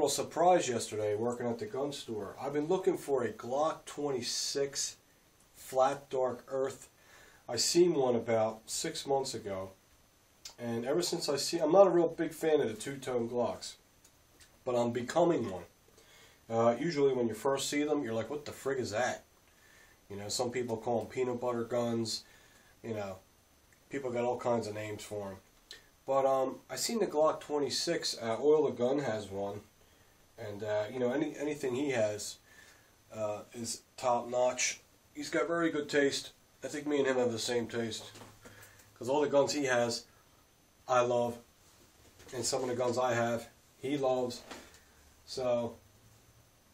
was surprised yesterday working at the gun store. I've been looking for a Glock 26 flat dark earth. I seen one about 6 months ago, and ever since I'm not a real big fan of the two-tone Glocks, but I'm becoming one. Usually when you first see them, you're like, what the frig is that? You know, some people call them peanut butter guns. You know, people got all kinds of names for them. But I seen the Glock 26. Oil the Gun has one, and you know, anything he has is top notch. He's got very good taste. I think me and him have the same taste, because all the guns he has, I love, and some of the guns I have, he loves. So,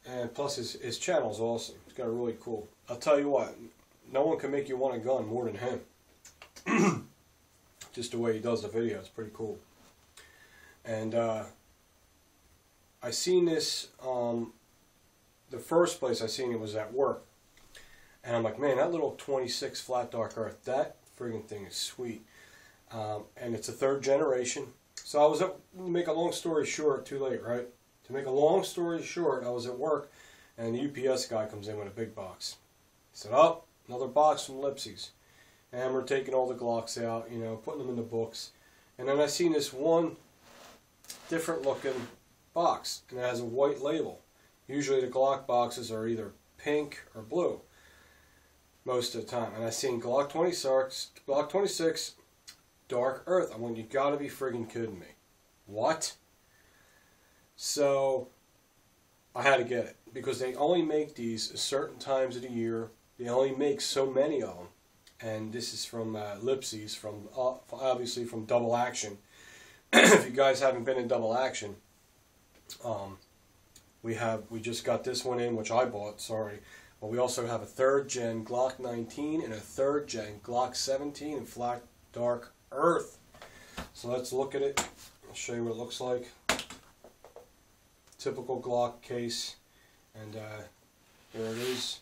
and plus his channel's awesome. He's got a really cool. I'll tell you what, no one can make you want a gun more than him. Just the way he does the video, it's pretty cool. And I seen this. The first place I seen it was at work. And I'm like, man, that little 26 flat dark earth, that friggin' thing is sweet. And it's a third generation. So I was to make a long story short, too late, right? To make a long story short, I was at work, and the UPS guy comes in with a big box. He said, oh, another box from Lipsy's. And we're taking all the Glocks out, you know, putting them in the books. And then I seen this one different looking box, and it has a white label. Usually the Glock boxes are either pink or blue most of the time. And I seen Glock 26 dark earth. I went, you gotta be friggin' kidding me. What? So I had to get it, because they only make these at certain times of the year. They only make so many of them. And this is from Lipsy's, from obviously from Double Action. If you guys haven't been in Double Action, we just got this one in, which I bought. Sorry, but we also have a third gen Glock 19 and a third gen Glock 17 in flat dark earth. So let's look at it. I'll show you what it looks like. Typical Glock case, and there it is.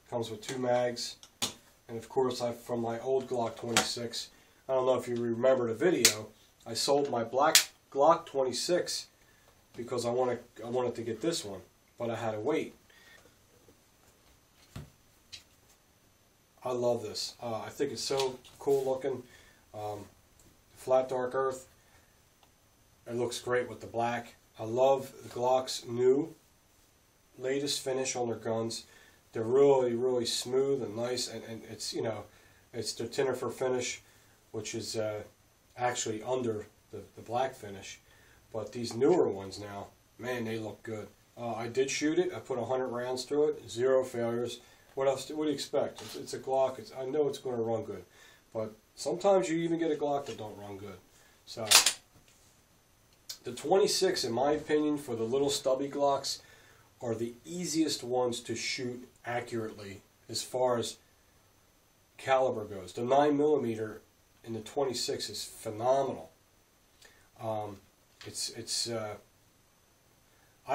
Comes with 2 mags. And of course, from my old Glock 26, I don't know if you remember the video, I sold my black Glock 26 because I wanted to get this one, but I had to wait. I love this. I think it's so cool looking. Flat dark earth. It looks great with the black. I love the Glock's new, latest finish on their guns. They're really, really smooth and nice, and it's, you know, it's their Tinnifer finish, which is actually under the black finish. But these newer ones now, man, they look good. I did shoot it. I put 100 rounds through it, 0 failures. What else? What do you expect? It's a Glock. I know it's going to run good, but sometimes you even get a Glock that don't run good. So the 26, in my opinion, for the little stubby Glocks, are the easiest ones to shoot accurately as far as caliber goes. The 9mm in the 26 is phenomenal. I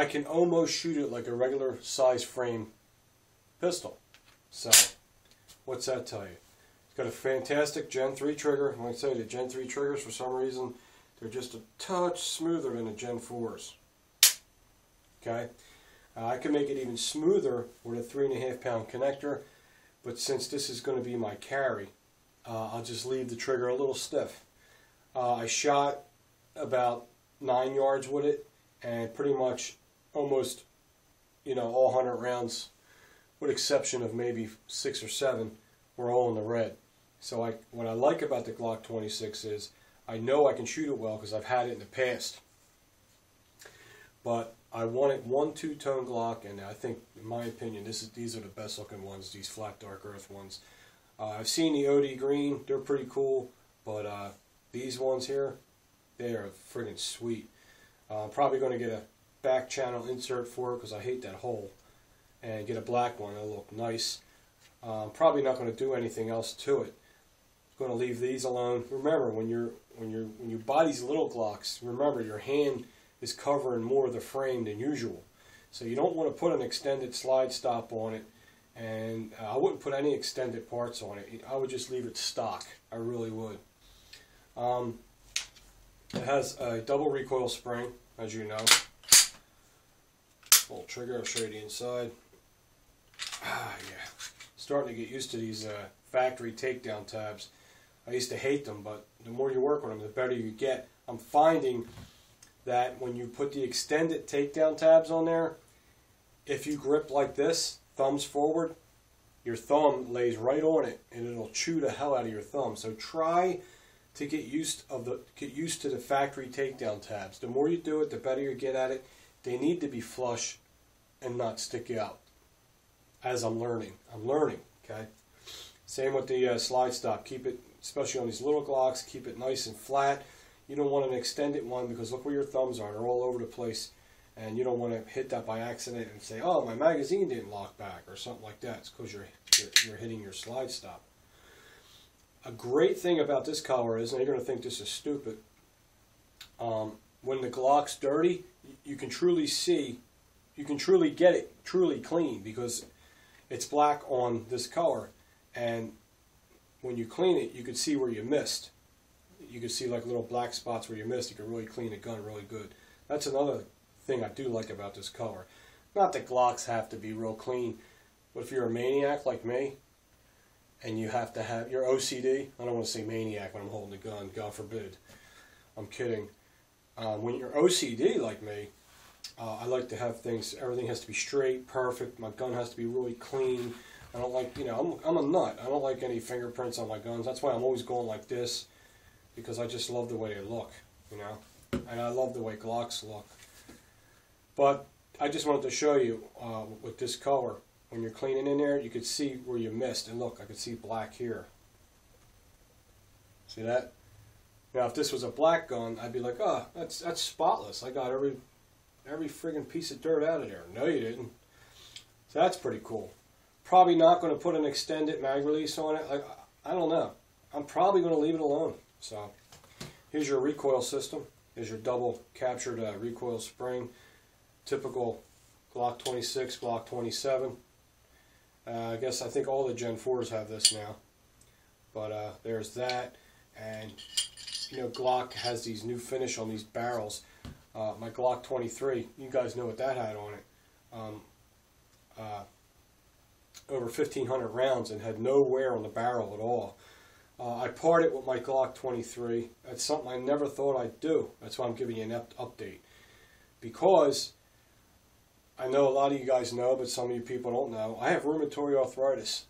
can almost shoot it like a regular size frame pistol. So, what's that tell you? It's got a fantastic Gen 3 trigger. Like I say, the Gen 3 triggers, for some reason, they're just a touch smoother than the Gen 4s. Okay? I can make it even smoother with a 3.5 pound connector, but since this is going to be my carry, I'll just leave the trigger a little stiff. I shot about 9 yards with it, and pretty much almost, you know, all 100 rounds, with exception of maybe 6 or 7, were all in the red. So what I like about the Glock 26 is I know I can shoot it well because I've had it in the past. But I wanted one two-tone Glock, and I think, in my opinion, these are the best looking ones, these flat dark earth ones. I've seen the OD green, they're pretty cool, but these ones here, they are friggin' sweet. I'm probably going to get a back channel insert for it because I hate that hole, and get a black one. It'll look nice. I'm probably not going to do anything else to it. I'm going to leave these alone. Remember, when you buy these little Glocks, remember your hand is covering more of the frame than usual. So you don't want to put an extended slide stop on it, and I wouldn't put any extended parts on it. I would just leave it stock. I really would. It has a double recoil spring, as you know. beautiful trigger. I'll show you the inside. Ah, yeah. Starting to get used to these factory takedown tabs. I used to hate them, but the more you work on them, the better you get. I'm finding that when you put the extended takedown tabs on there, if you grip like this, thumbs forward, your thumb lays right on it, and it'll chew the hell out of your thumb. So try to get used to the factory takedown tabs. The more you do it, the better you get at it. They need to be flush and not stick out. As I'm learning, okay? Same with the slide stop. Keep it, especially on these little Glocks, keep it nice and flat. You don't want an extended one because look where your thumbs are. They're all over the place. And you don't want to hit that by accident and say, oh, my magazine didn't lock back or something like that. It's because you're hitting your slide stop. A great thing about this color is, and you're going to think this is stupid, when the Glock's dirty, you can truly see, you can truly get it truly clean because it's black on this color, and when you clean it, you can see where you missed. You can see like little black spots where you missed. You can really clean the gun really good. That's another thing I do like about this color. Not that Glocks have to be real clean, but if you're a maniac like me, and you have to have your OCD, I don't want to say maniac when I'm holding the gun, God forbid. I'm kidding. When you're OCD like me, I like to have things, everything has to be straight, perfect, my gun has to be really clean. I don't like, you know, I'm a nut. I don't like any fingerprints on my guns. That's why I'm always going like this, because I just love the way they look, you know. And I love the way Glocks look. But I just wanted to show you with this color, when you're cleaning in there, you could see where you missed. And look, I could see black here. See that? Now, if this was a black gun, I'd be like, oh, that's spotless. I got every friggin' piece of dirt out of there. No, you didn't. So that's pretty cool. Probably not going to put an extended mag release on it. I don't know. I'm probably going to leave it alone. So here's your recoil system. Here's your double captured recoil spring. Typical Glock 26, Glock 27. I think all the Gen 4s have this now. But there's that. And, you know, Glock has these new finish on these barrels. My Glock 23, you guys know what that had on it. Over 1,500 rounds and had no wear on the barrel at all. I parted with my Glock 23. That's something I never thought I'd do. That's why I'm giving you an update. Because I know a lot of you guys know, but some of you people don't know, I have rheumatoid arthritis.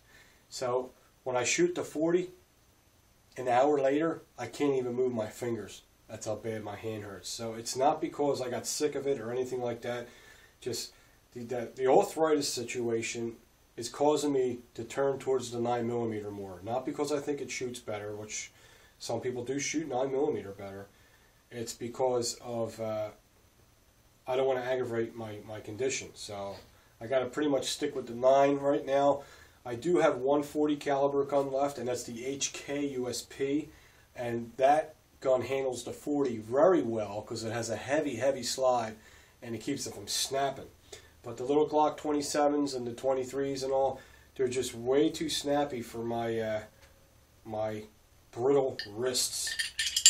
So when I shoot the 40, an hour later, I can't even move my fingers. That's how bad my hand hurts. So it's not because I got sick of it or anything like that. Just the arthritis situation is causing me to turn towards the 9mm more. Not because I think it shoots better, which some people do shoot 9mm better. It's because of I don't want to aggravate my condition. So I got to pretty much stick with the 9 right now. I do have 140 caliber gun left, and that's the HK USP, and that gun handles the 40 very well because it has a heavy slide, and it keeps it from snapping. But the little Glock 27s and the 23s and all, they're just way too snappy for my my brittle wrists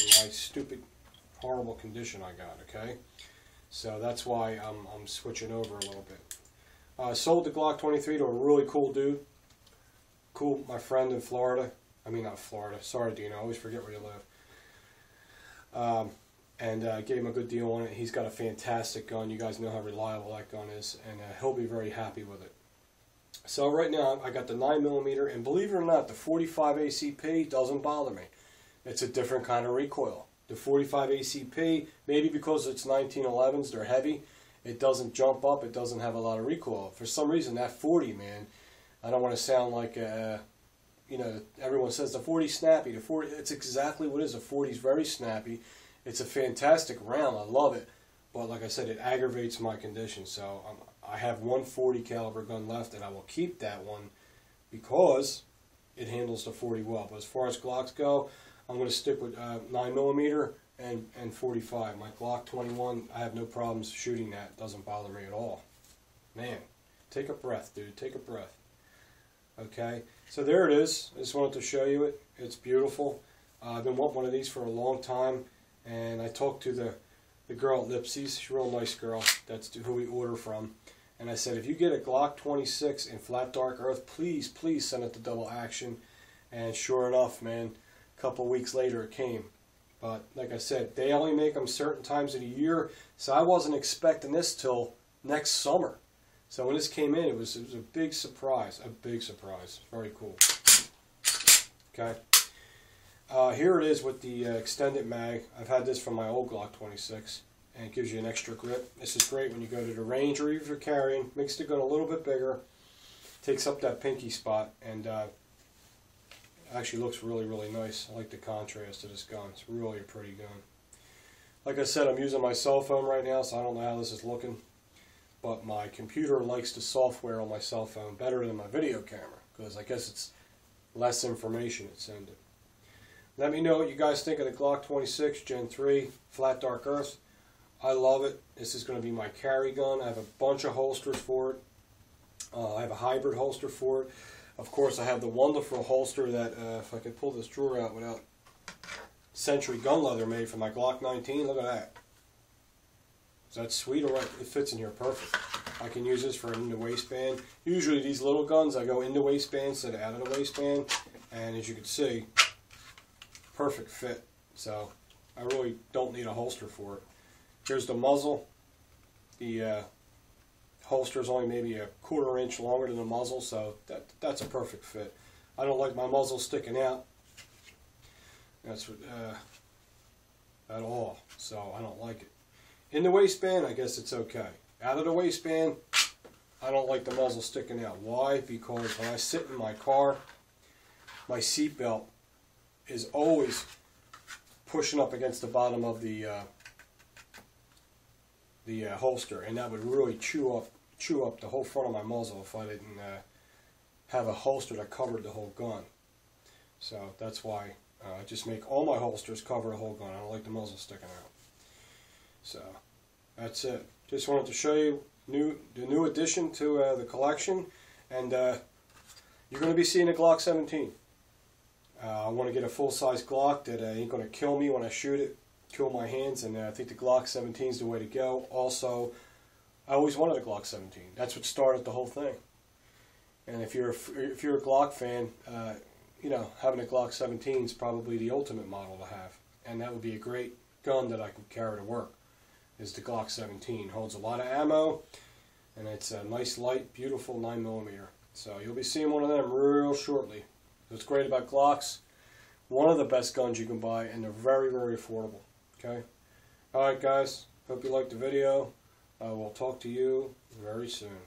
and my stupid, horrible condition I got, okay? So that's why I'm switching over a little bit. I sold the Glock 23 to a really cool dude. Cool, my friend in Florida. I mean, not Florida. Sorry, Dino. I always forget where you live. And gave him a good deal on it. He's got a fantastic gun. You guys know how reliable that gun is, and he'll be very happy with it. So right now, I got the 9mm, and believe it or not, the 45 ACP doesn't bother me. It's a different kind of recoil. The 45 ACP, maybe because it's 1911s, they're heavy, it doesn't jump up, it doesn't have a lot of recoil. For some reason, that 40, man, I don't want to sound like, you know, everyone says the 40's snappy. The 40, it's exactly what it is. The 40's very snappy. It's a fantastic round. I love it. But like I said, it aggravates my condition. So I have 140 caliber gun left, and I will keep that one because it handles the 40 well. But as far as Glocks go, I'm going to stick with 9mm and 45. My Glock 21, I have no problems shooting that. It doesn't bother me at all. Man, take a breath, dude. Take a breath. Okay, so there it is. I just wanted to show you it. It's beautiful. I've been wanting one of these for a long time, and I talked to the girl at Lipsy's. She's a real nice girl. That's who we order from, And I said, if you get a Glock 26 in flat dark earth, please, please send it to Double Action. And sure enough, man, a couple weeks later it came. But like I said, they only make them certain times of the year, so I wasn't expecting this till next summer. So when this came in, it was a big surprise. A big surprise. Very cool. Okay. Here it is with the extended mag. I've had this from my old Glock 26. And it gives you an extra grip. This is great when you go to the range or if you're carrying. Makes the gun a little bit bigger. Takes up that pinky spot. And actually looks really, really nice. I like the contrast to this gun. It's really a pretty gun. Like I said, I'm using my cell phone right now, so I don't know how this is looking. But my computer likes the software on my cell phone better than my video camera, because I guess it's less information it's sending. Let me know what you guys think of the Glock 26 Gen 3 Flat Dark Earth. I love it. This is going to be my carry gun. I have a bunch of holsters for it. I have a hybrid holster for it. Of course, I have the wonderful holster that, if I could pull this drawer out without Century gun leather made for my Glock 19. Look at that. Is that sweet? All right, it fits in here perfect. I can use this for in the waistband. Usually these little guns, I go in the waistband instead of out of the waistband. And as you can see, perfect fit. So I really don't need a holster for it. Here's the muzzle. The holster is only maybe a 1/4 inch longer than the muzzle, so that's a perfect fit. I don't like my muzzle sticking out. That's at all, so I don't like it. In the waistband, I guess it's okay. Out of the waistband, I don't like the muzzle sticking out. Why? Because when I sit in my car, my seat belt is always pushing up against the bottom of the holster, and that would really chew up the whole front of my muzzle if I didn't have a holster that covered the whole gun. So that's why I just make all my holsters cover the whole gun. I don't like the muzzle sticking out. So that's it. Just wanted to show you the new addition to the collection, and you're going to be seeing a Glock 17. I want to get a full-size Glock that ain't going to kill me when I shoot it, kill my hands, and I think the Glock 17 is the way to go. Also, I always wanted a Glock 17. That's what started the whole thing. And if you're a Glock fan, you know, having a Glock 17 is probably the ultimate model to have, and that would be a great gun that I could carry to work. Is the Glock 17. Holds a lot of ammo, and it's a nice, light, beautiful 9mm. So you'll be seeing one of them real shortly. What's great about Glocks, one of the best guns you can buy, and they're very, very affordable. Okay? Alright guys, hope you liked the video. I will talk to you very soon.